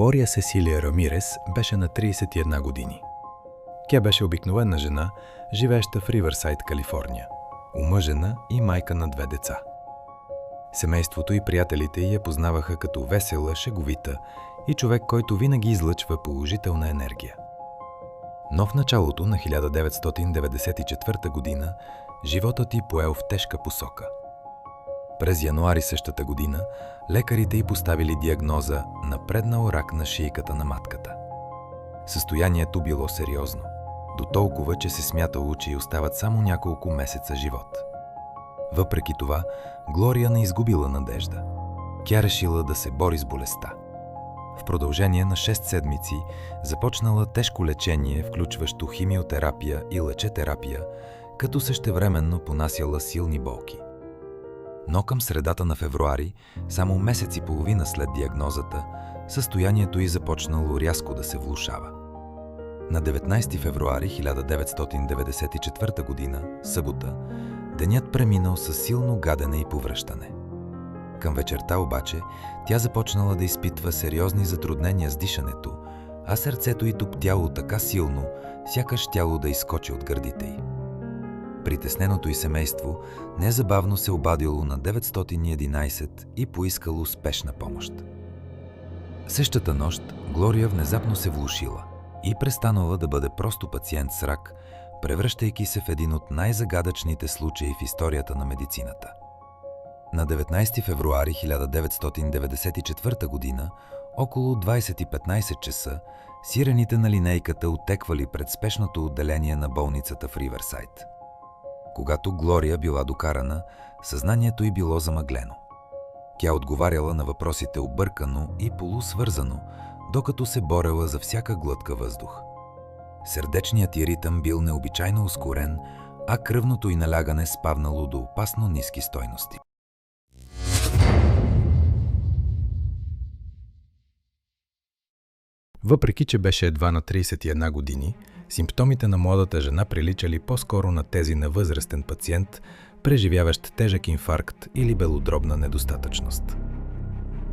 Глория Сесилия Рамирес беше на 31 години. Тя беше обикновена жена, живееща в Ривърсайд, Калифорния, омъжена и майка на 2 деца. Семейството и приятелите й я познаваха като весела, шеговита и човек, който винаги излъчва положителна енергия. Но в началото на 1994 година животът й поел в тежка посока. През януари същата година лекарите й поставили диагноза напреднал рак на шийката на матката. Състоянието било сериозно, до толкова, че се смятало, че й остават само няколко месеца живот. Въпреки това, Глория не изгубила надежда. Тя решила да се бори с болестта. В продължение на 6 седмици започнала тежко лечение, включващо химиотерапия и лъчетерапия, като същевременно понасяла силни болки. Но към средата на февруари, само месец и половина след диагнозата, състоянието й започнало рязко да се влошава. На 19 февруари 1994 година, събота, денят преминал със силно гадене и повръщане. Към вечерта обаче тя започнала да изпитва сериозни затруднения с дишането, а сърцето й туптяло така силно, сякаш тяло да изскочи от гърдите й. Притесненото й семейство незабавно се обадило на 911 и поискало спешна помощ. Същата нощ Глория внезапно се влошила и престанала да бъде просто пациент с рак, превръщайки се в един от най-загадъчните случаи в историята на медицината. На 19 февруари 1994 година, около 20:15 часа, сирените на линейката отеквали пред спешното отделение на болницата в Ривърсайд. Когато Глория била докарана, съзнанието й било замъглено. Тя отговаряла на въпросите объркано и полусвързано, докато се борела за всяка глътка въздух. Сърдечният й ритъм бил необичайно ускорен, а кръвното й налягане спаднало до опасно ниски стойности. Въпреки че беше едва на 31 години, симптомите на младата жена приличали по-скоро на тези на възрастен пациент, преживяващ тежък инфаркт или белодробна недостатъчност.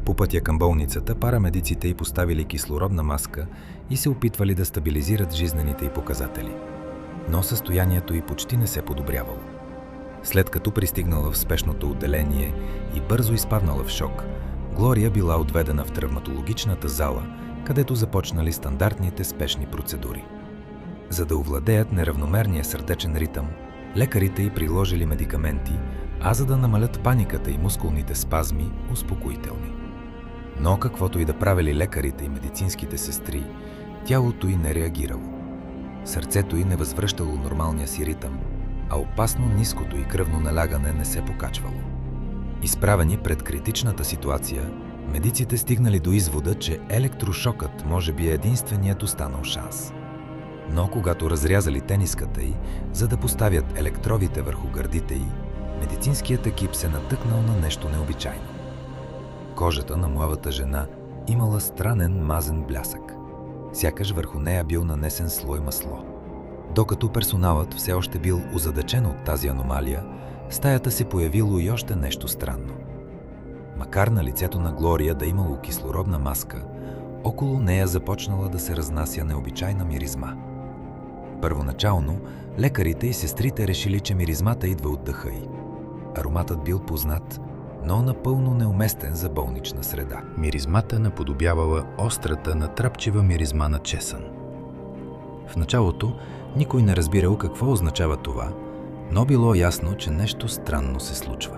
По пътя към болницата парамедиците й поставили кислородна маска и се опитвали да стабилизират жизнените й показатели. Но състоянието й почти не се подобрявало. След като пристигнала в спешното отделение и бързо изпаднала в шок, Глория била отведена в травматологичната зала, където започнали стандартните спешни процедури. За да овладеят неравномерния сърдечен ритъм, лекарите й приложили медикаменти, а за да намалят паниката и мускулните спазми – успокоителни. Но каквото и да правили лекарите и медицинските сестри, тялото й не реагирало. Сърцето й не възвръщало нормалния си ритъм, а опасно ниското й кръвно налягане не се покачвало. Изправени пред критичната ситуация, медиците стигнали до извода, че електрошокът може би е единственият останал шанс. Но когато разрязали тениската й, за да поставят електродите върху гърдите й, медицинският екип се натъкнал на нещо необичайно. Кожата на младата жена имала странен мазен блясък. Сякаш върху нея бил нанесен слой масло. Докато персоналът все още бил озадачен от тази аномалия, в стаята се появило и още нещо странно. Макар на лицето на Глория да имало кислородна маска, около нея започнала да се разнася необичайна миризма. Първоначално лекарите и сестрите решили, че миризмата идва от дъха й. Ароматът бил познат, но напълно неуместен за болнична среда. Миризмата наподобявала острата, натрапчива миризма на чесън. В началото никой не разбирал какво означава това, но било ясно, че нещо странно се случва.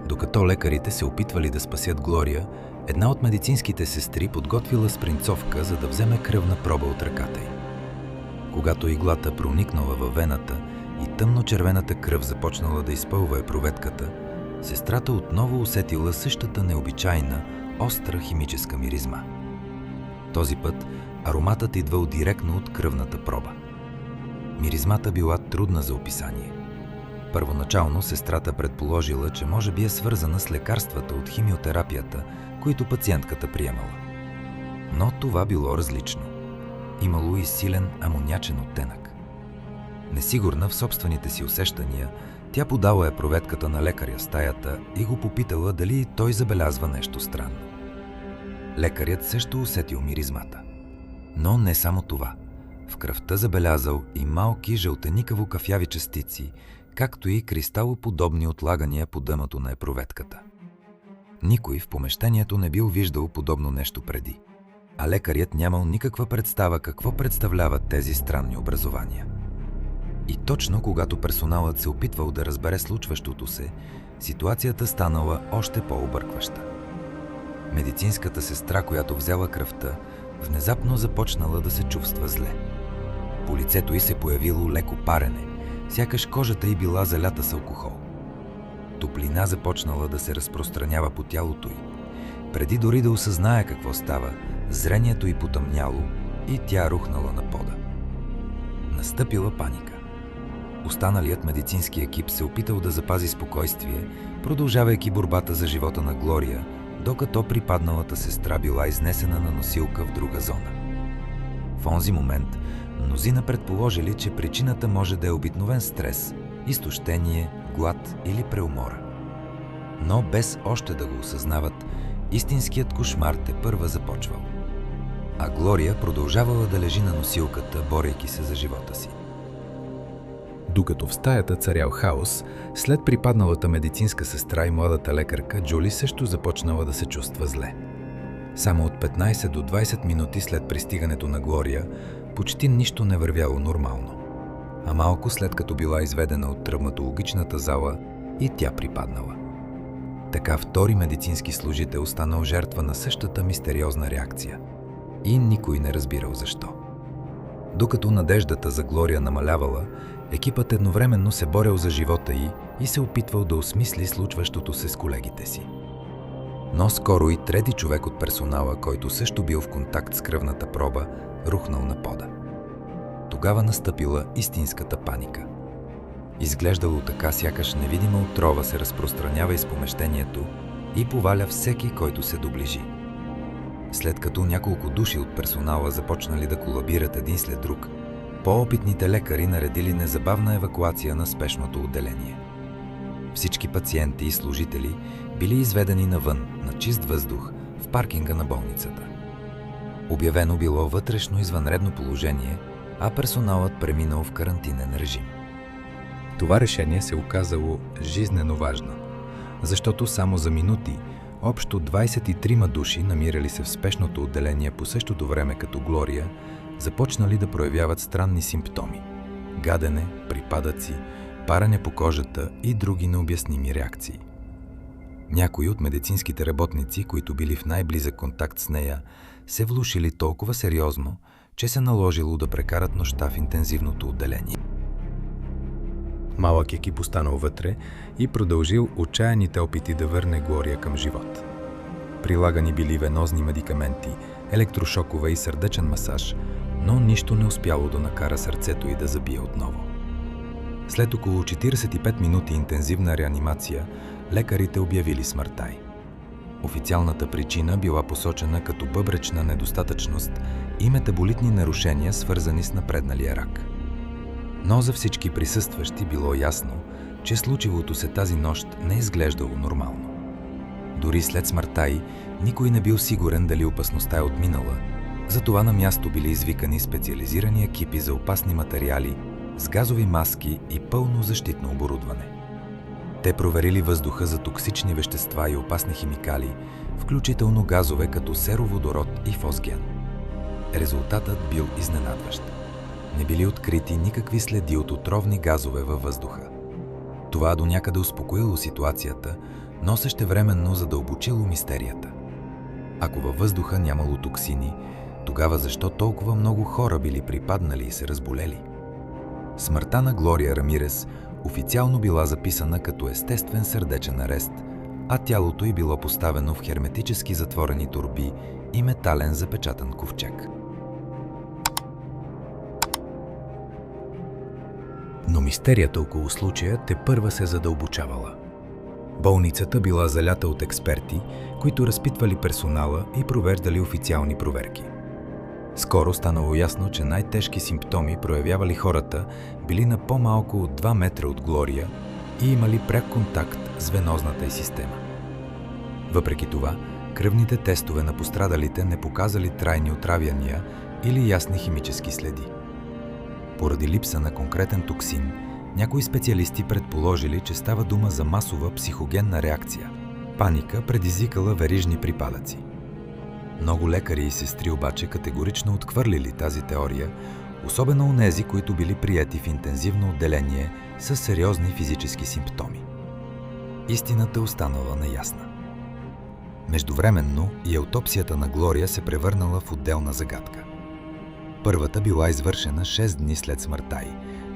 Докато лекарите се опитвали да спасят Глория, една от медицинските сестри подготвила спринцовка, за да вземе кръвна проба от ръката й. Когато иглата проникнала във вената и тъмно-червената кръв започнала да изпълва епруветката, сестрата отново усетила същата необичайна, остра химическа миризма. Този път ароматът идвал директно от кръвната проба. Миризмата била трудна за описание. Първоначално сестрата предположила, че може би е свързана с лекарствата от химиотерапията, които пациентката приемала. Но това било различно. Имало и силен амонячен оттенък. Несигурна в собствените си усещания, тя подала епруветката на лекаря в стаята и го попитала дали той забелязва нещо странно. Лекарят също усетил миризмата. Но не само това. В кръвта забелязал и малки жълтеникаво-кафяви частици, както и кристалоподобни отлагания по дъното на епруветката. Никой в помещението не бил виждал подобно нещо преди, а лекарят нямал никаква представа какво представляват тези странни образования. И точно когато персоналът се опитвал да разбере случващото се, ситуацията станала още по-объркваща. Медицинската сестра, която взела кръвта, внезапно започнала да се чувства зле. По лицето й се появило леко парене, сякаш кожата й била залята с алкохол. Топлина започнала да се разпространява по тялото й. Преди дори да осъзнае какво става, зрението й потъмняло и тя рухнала на пода. Настъпила паника. Останалият медицински екип се опитал да запази спокойствие, продължавайки борбата за живота на Глория, докато припадналата сестра била изнесена на носилка в друга зона. В онзи момент мнозина предположили, че причината може да е обикновен стрес, изтощение, глад или преумора. Но без още да го осъзнават, истинският кошмар тепърва започвал. А Глория продължавала да лежи на носилката, борейки се за живота си. Докато в стаята царял хаос, след припадналата медицинска сестра и младата лекарка, Джули също започнала да се чувства зле. Само от 15 до 20 минути след пристигането на Глория, почти нищо не вървяло нормално. А малко след като била изведена от травматологичната зала, и тя припаднала. Така втори медицински служител станал жертва на същата мистериозна реакция. И никой не разбирал защо. Докато надеждата за Глория намалявала, екипът едновременно се борел за живота й и се опитвал да осмисли случващото се с колегите си. Но скоро и трети човек от персонала, който също бил в контакт с кръвната проба, рухнал на пода. Тогава настъпила истинската паника. Изглеждало така, сякаш невидима отрова се разпространява из помещението и поваля всеки, който се доближи. След като няколко души от персонала започнали да колабират един след друг, по-опитните лекари наредили незабавна евакуация на спешното отделение. Всички пациенти и служители били изведени навън, на чист въздух, в паркинга на болницата. Обявено било вътрешно извънредно положение, а персоналът преминал в карантинен режим. Това решение се оказало жизнено важно, защото само за минути общо 23 души, намирали се в спешното отделение по същото време като Глория, започнали да проявяват странни симптоми – гадене, припадъци, парене по кожата и други необясними реакции. Някои от медицинските работници, които били в най-близък контакт с нея, се влушили толкова сериозно, че се наложило да прекарат нощта в интензивното отделение. Малък екип останал вътре и продължил отчаяните опити да върне Глория към живот. Прилагани били венозни медикаменти, електрошокове и сърдечен масаж, но нищо не успяло да накара сърцето й да забие отново. След около 45 минути интензивна реанимация, лекарите обявили смъртта й. Официалната причина била посочена като бъбречна недостатъчност и метаболитни нарушения, свързани с напредналия рак. Но за всички присъстващи било ясно, че случилото се тази нощ не изглеждало нормално. Дори след смъртта й, никой не бил сигурен дали опасността е отминала, затова на място били извикани специализирани екипи за опасни материали с газови маски и пълно защитно оборудване. Те проверили въздуха за токсични вещества и опасни химикали, включително газове като сероводород и фосген. Резултатът бил изненадващ. Не били открити никакви следи от отровни газове във въздуха. Това до някъде успокоило ситуацията, но същевременно задълбочило мистерията. Ако във въздуха нямало токсини, тогава защо толкова много хора били припаднали и се разболели? Смъртта на Глория Рамирес официално била записана като естествен сърдечен арест, а тялото й било поставено в херметически затворени торби и метален запечатан ковчег. Но мистерията около случая тепърва се задълбочавала. Болницата била залята от експерти, които разпитвали персонала и провеждали официални проверки. Скоро станало ясно, че най-тежки симптоми проявявали хората били на по-малко от 2 метра от Глория и имали пряк контакт с венозната й система. Въпреки това, Кръвните тестове на пострадалите не показали трайни отравяния или ясни химически следи. Поради липса на конкретен токсин, някои специалисти предположили, че става дума за масова психогенна реакция. Паника предизвикала верижни припадъци. Много лекари и сестри обаче категорично отхвърлили тази теория, особено онези, които били приети в интензивно отделение с сериозни физически симптоми. Истината останала неясна. Междувременно и аутопсията на Глория се превърнала в отделна загадка. Първата била извършена 6 дни след смъртта й,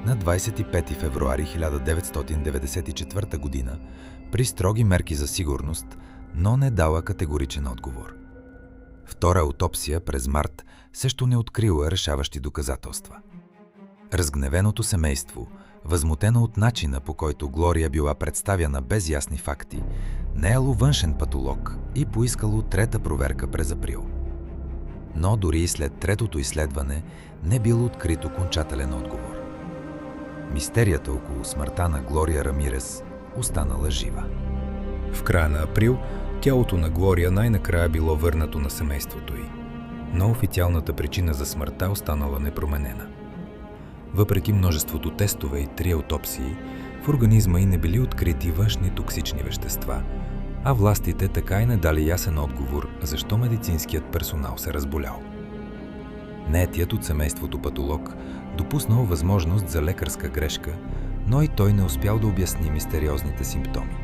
на 25 февруари 1994 година, при строги мерки за сигурност, но не дала категоричен отговор. Втора аутопсия през март също не открила решаващи доказателства. Разгневеното семейство, възмутено от начина, по който Глория била представяна без ясни факти, наело външен патолог и поискало трета проверка през април. Но дори и след третото изследване не бил открит окончателен отговор. Мистерията около смъртта на Глория Рамирес останала жива. В края на април тялото на Глория най-накрая било върнато на семейството й, но официалната причина за смъртта останала непроменена. Въпреки множеството тестове и 3 аутопсии, в организма й не били открити външни токсични вещества, а властите така и не дали ясен отговор защо медицинският персонал се разболял. Наетият от семейството патолог допуснал възможност за лекарска грешка, но и той не успял да обясни мистериозните симптоми.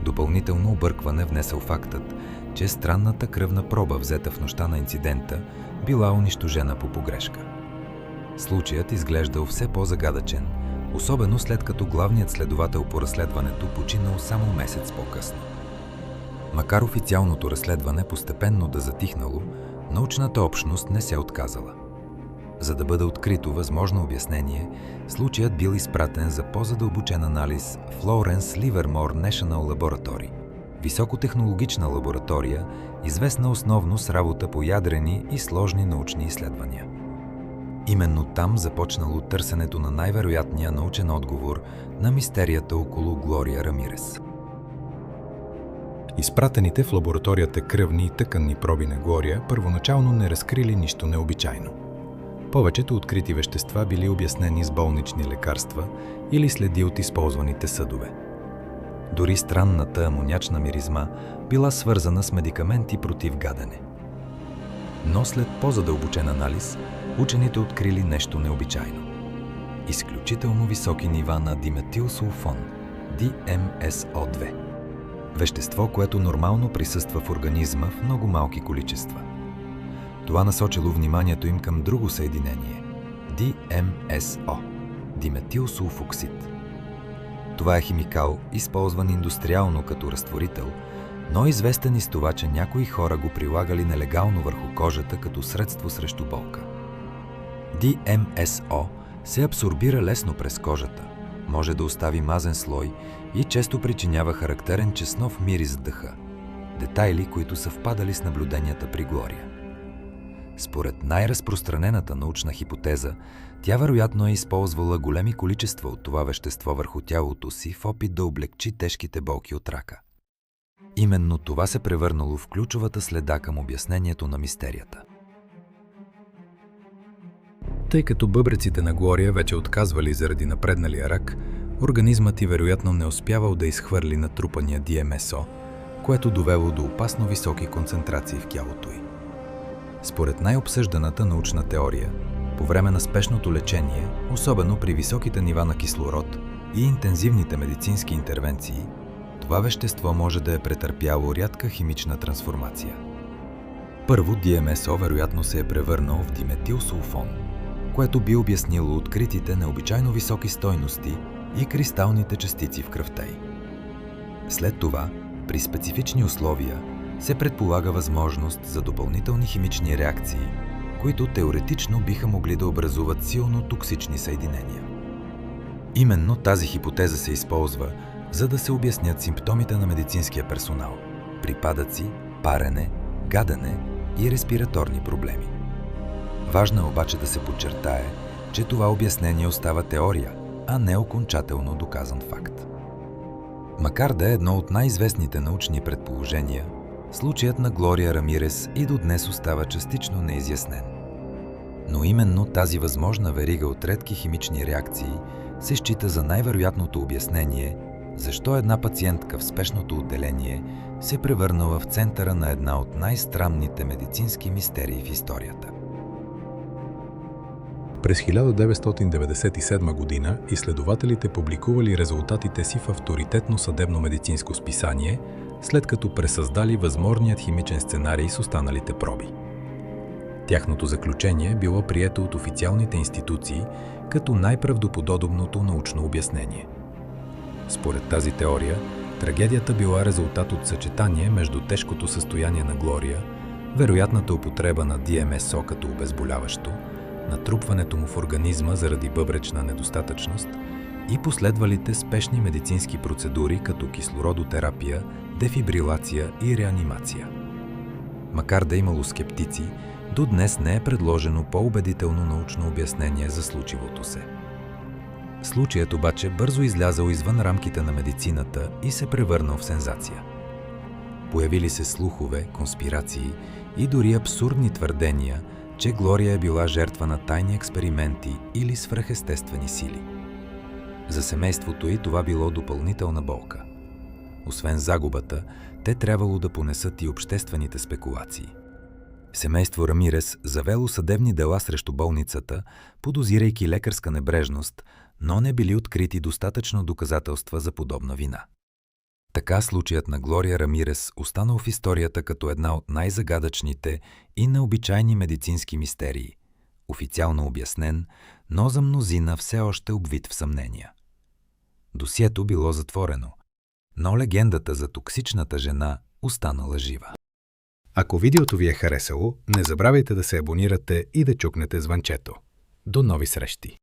Допълнително объркване внесъл фактът, че странната кръвна проба, взета в нощта на инцидента, била унищожена по погрешка. Случаят изглеждал все по-загадъчен, особено след като главният следовател по разследването починал само месец по-късно. Макар официалното разследване постепенно да затихнало, научната общност не се отказала. За да бъде открито възможно обяснение, случаят бил изпратен за по-задълбочен анализ в Лоуренс Ливермор National Laboratory, високотехнологична лаборатория, известна основно с работа по ядрени и сложни научни изследвания. Именно там започнало търсенето на най-вероятния научен отговор на мистерията около Глория Рамирес. Изпратените в лабораторията кръвни и тъканни проби на Глория първоначално не разкрили нищо необичайно. Повечето открити вещества били обяснени с болнични лекарства или следи от използваните съдове. Дори странната амонячна миризма била свързана с медикаменти против гадене. Но след по-задълбочен анализ, учените открили нещо необичайно. Изключително високи нива на диметилсулфон, DMSO2. Вещество, което нормално присъства в организма в много малки количества. Това насочило вниманието им към друго съединение – DMSO – диметилсулфоксид. Това е химикал, използван индустриално като разтворител, но известен и с това, че някои хора го прилагали нелегално върху кожата като средство срещу болка. DMSO се абсорбира лесно през кожата, може да остави мазен слой и често причинява характерен чеснов мирис в дъха. Детайли, които съвпадали с наблюденията при Глория. Според най-разпространената научна хипотеза, тя вероятно е използвала големи количества от това вещество върху тялото си в опит да облегчи тежките болки от рака. Именно това се превърнало в ключовата следа към обяснението на мистерията. Тъй като бъбреците на Глория вече отказвали заради напредналия рак, организмът й вероятно не успявал да изхвърли натрупания DMSO, което довело до опасно високи концентрации в тялото й. Според най-обсъжданата научна теория, по време на спешното лечение, особено при високите нива на кислород и интензивните медицински интервенции, това вещество може да е претърпяло рядка химична трансформация. Първо, DMSO вероятно се е превърнал в диметилсулфон, което би обяснило откритите необичайно високи стойности и кристалните частици в кръвта й. След това, при специфични условия, се предполага възможност за допълнителни химични реакции, които теоретично биха могли да образуват силно токсични съединения. Именно тази хипотеза се използва, за да се обяснят симптомите на медицинския персонал – припадъци, парене, гадене и респираторни проблеми. Важно е обаче да се подчертае, че това обяснение остава теория, а не окончателно доказан факт. Макар да е едно от най-известните научни предположения, Случаят на Глория Рамирес и до днес остава частично неизяснен. Но именно тази възможна верига от редки химични реакции се счита за най-вероятното обяснение защо една пациентка в спешното отделение се превърнала в центъра на една от най-странните медицински мистерии в историята. През 1997 година изследователите публикували резултатите си в авторитетно съдебно-медицинско списание, след като пресъздали възможният химичен сценарий с останалите проби. Тяхното заключение било прието от официалните институции като най-правдоподобното научно обяснение. Според тази теория, трагедията била резултат от съчетание между тежкото състояние на Глория, вероятната употреба на ДМСО като обезболяващо, натрупването му в организма заради бъбречна недостатъчност и последвалите спешни медицински процедури като кислородотерапия, дефибрилация и реанимация. Макар да имало скептици, до днес не е предложено по-убедително научно обяснение за случилото се. Случаят обаче бързо излязъл извън рамките на медицината и се превърнал в сензация. Появили се слухове, конспирации и дори абсурдни твърдения, че Глория е била жертва на тайни експерименти или свръхестествени сили. За семейството й това било допълнителна болка. Освен загубата, те трябвало да понесат и обществените спекулации. Семейство Рамирес завело съдебни дела срещу болницата, подозирайки лекарска небрежност, но не били открити достатъчно доказателства за подобна вина. Така случаят на Глория Рамирес останал в историята като една от най-загадъчните и необичайни медицински мистерии, официално обяснен, но за мнозина все още обвит в съмнения. Досието било затворено, но легендата за токсичната жена останала жива. Ако видеото ви е харесало, не забравяйте да се абонирате и да чукнете звънчето. До нови срещи!